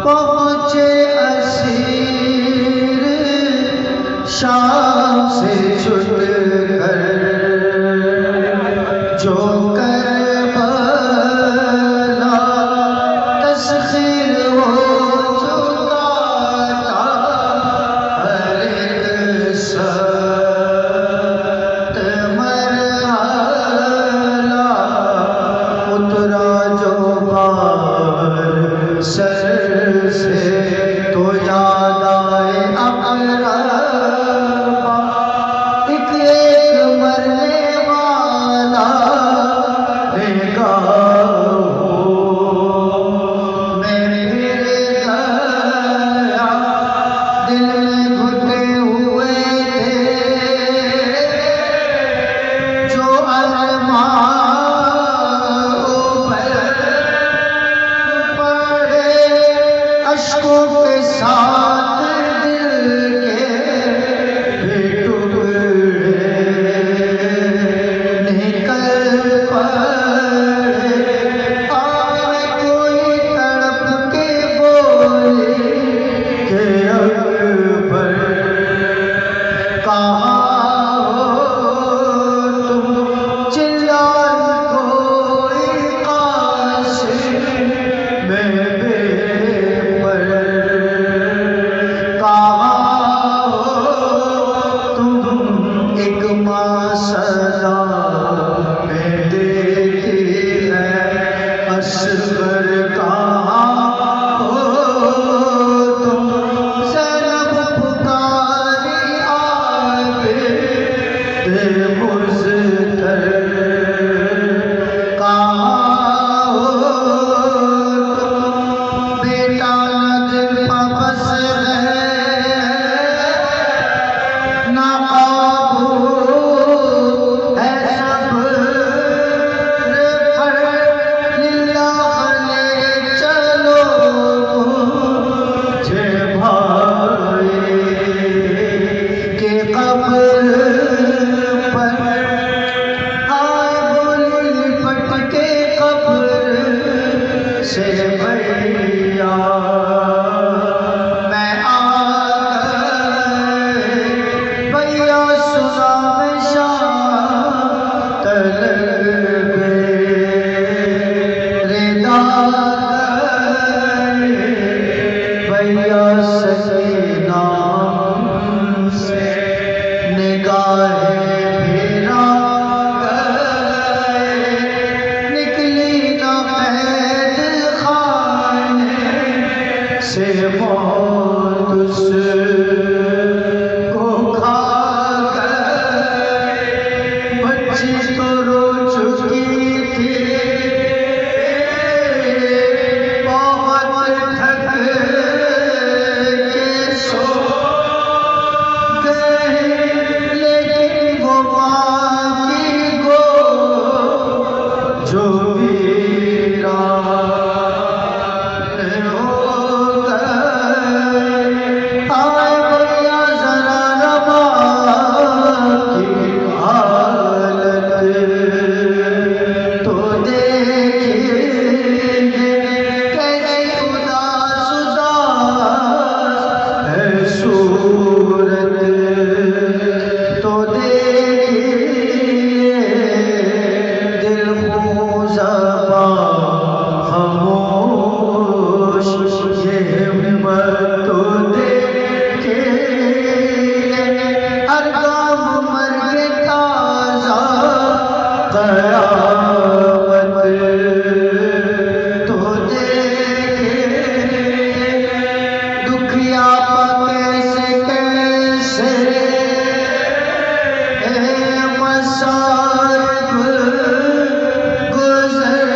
पहुँचे असीर शाम से छुट कर जो करबला तस्खीर हो चुका था हर एक सख्त मरहला उतरा जो बार सर से तो याद आए अकरबा एक मरने वाला मैं फिर गया दिल में घुटे हुए थे जो अश्कों के साथ दिल के टुकड़े निकल पड़े आए कोई तड़प के बोले के अकबर कहाँ हो तुम चिल्ला कोई काशिफ में असगर कहाँ हो तुम ज़ैनब पुकारी आए दे मुज़्तर कहाँ हो तुम बेटा न दिल बस है ना काबू है सब्र से भैया मैं आ गए भैया सुना में शाम तलब रेदा भैया सकीना से निगाहें फिरा से मौत उसको खा गए बच्ची तो रो चुकी थी बहुत थक के सो गए लेकिन वो माँ की गो जो वीरा गुजर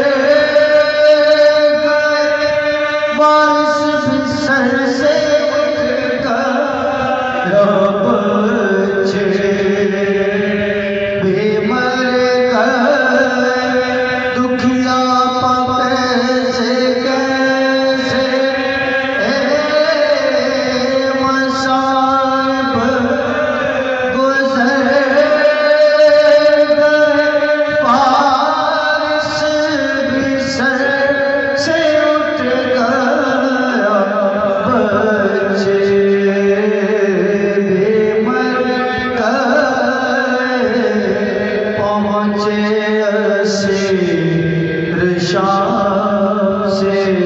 शाम से